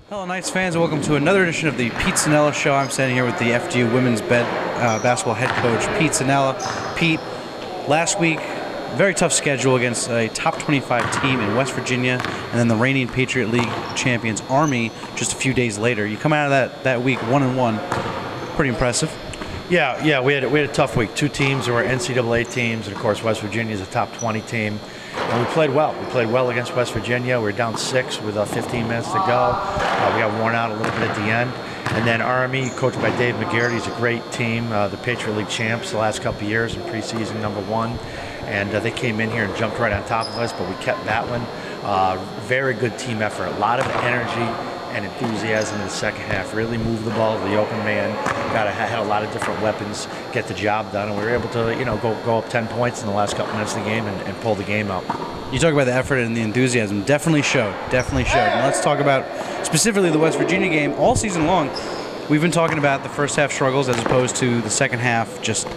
Hello, Knights fans, and welcome to another edition of the Pete Cinella Show. I'm standing here with the FDU women's basketball head coach, Pete Cinella. Pete, last week, very tough schedule against a top 25 team in West Virginia, and then the reigning Patriot League champions, Army, just a few days later. You come out of that week 1-1. Pretty impressive. Yeah, we had a tough week. Two teams that were NCAA teams, and of course West Virginia is a top 20 team. And we played well. We played well against West Virginia. We were down 6 with 15 minutes to go. We got worn out a little bit at the end. And then Army, coached by Dave McGarity, is a great team. The Patriot League champs the last couple of years in preseason #1. And they came in here and jumped right on top of us, but we kept battling. Very good team effort. A lot of energy and enthusiasm in the second half. Really moved the ball to the open man. Had a lot of different weapons, get the job done, and we were able to go up 10 points in the last couple minutes of the game and pull the game out. You talk about the effort and the enthusiasm. Definitely showed. And let's talk about specifically the West Virginia game. All season long, we've been talking about the first half struggles as opposed to the second half just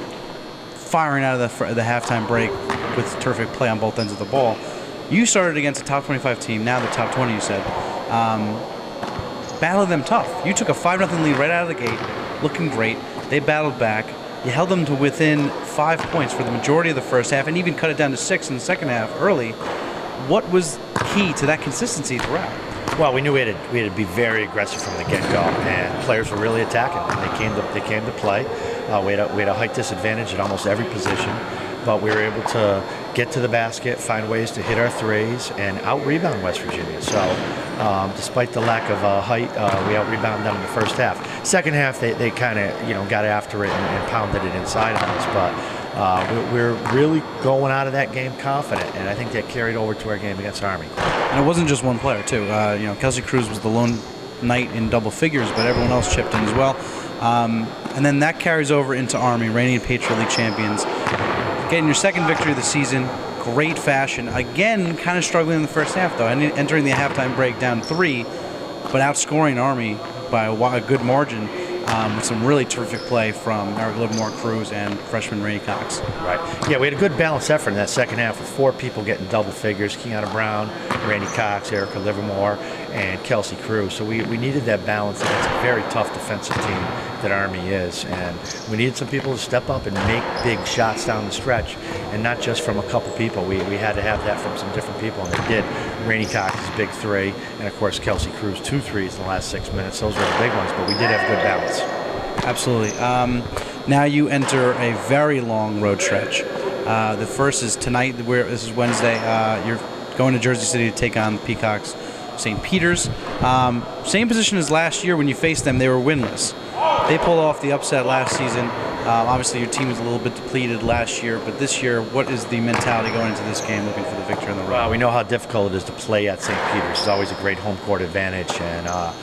firing out of the halftime break with terrific play on both ends of the ball. You started against a top 25 team, now the top 20, you said. Battled them tough. You took a 5-0 lead right out of the gate, looking great. They battled back. You held them to within 5 points for the majority of the first half and even cut it down to 6 in the second half early. What was key to that consistency throughout? Well, we knew we had to be very aggressive from the get-go, and players were really attacking. And they came to play. We had a height disadvantage at almost every position, but we were able to get to the basket, find ways to hit our threes, and out-rebound West Virginia. So despite the lack of height, we out-rebounded them in the first half. Second half, they kind of got after it and pounded it inside on us, but we're really going out of that game confident, and I think that carried over to our game against Army. And it wasn't just one player, too. Kelsey Cruz was the lone Knight in double figures, but everyone else chipped in as well. And then that carries over into Army, reigning Patriot League champions. Getting your second victory of the season, great fashion. Again, kind of struggling in the first half, though, and entering the halftime break down 3, but outscoring Army by a good margin with some really terrific play from Eric Livermore Cruz and freshman Rainey Cox. Right. Yeah, we had a good balanced effort in that second half with 4 people getting double figures: Kiana Brown, Rainey Cox, Erica Livermore, and Kelsey Cruz. So we needed that balance against a very tough defensive team that Army is, and we needed some people to step up and make big shots down the stretch, and not just from a couple people. We had to have that from some different people, and they did. Rainey Cox's big 3, and of course Kelsey Cruz 2 threes in the last 6 minutes. Those were the big ones, but we did have good balance. Absolutely. Now you enter a very long road stretch. The first is tonight. This is Wednesday. You're going to Jersey City to take on the Peacocks, St. Peter's. Same position as last year when you faced them. They were winless. They pulled off the upset last season. Obviously, your team was a little bit depleted last year, but this year, what is the mentality going into this game, looking for the victory on the road? Well, we know how difficult it is to play at St. Peter's. It's always a great home court advantage, and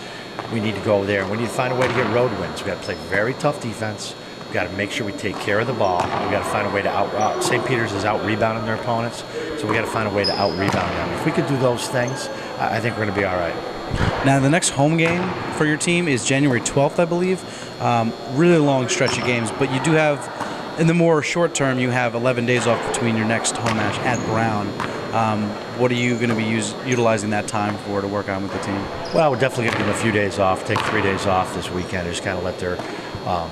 we need to go there, and we need to find a way to get road wins. We've got to play very tough defense. We've got to make sure we take care of the ball. We've got to find a way to St. Peter's is out-rebounding their opponents, so we've got to find a way to out-rebound them. If we could do those things, I think we're going to be all right. Now, the next home game for your team is January 12th, I believe. Really long stretch of games, but you do have, in the more short term, you have 11 days off between your next home match at Brown. What are you going to be utilizing that time for to work on with the team? Well, we're definitely going to give them a few days off, take 3 days off this weekend, and just kind of let their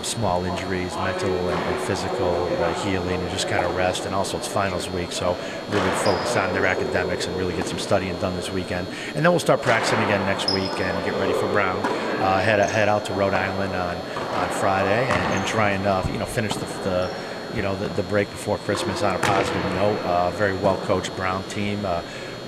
small injuries, mental and physical healing, and just kind of rest. And also it's finals week, so really focus on their academics and really get some studying done this weekend. And then we'll start practicing again next week and get ready for Brown. Head out to Rhode Island on Friday and try and finish the break before Christmas on a positive note. Very well coached Brown team,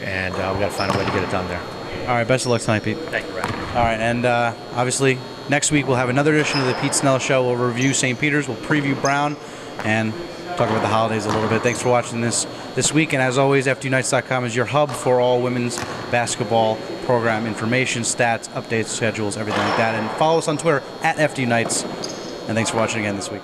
and we got to find a way to get it done there. All right, best of luck tonight, Pete. Thank you, Brad. All right, and obviously next week we'll have another edition of the Pete Cinella Show. We'll review St. Peter's, we'll preview Brown, and talk about the holidays a little bit. Thanks for watching this week, and as always, FDUKnights.com is your hub for all women's basketball program information, stats, updates, schedules, everything like that. And follow us on Twitter at FDUKnights. And thanks for watching again this week.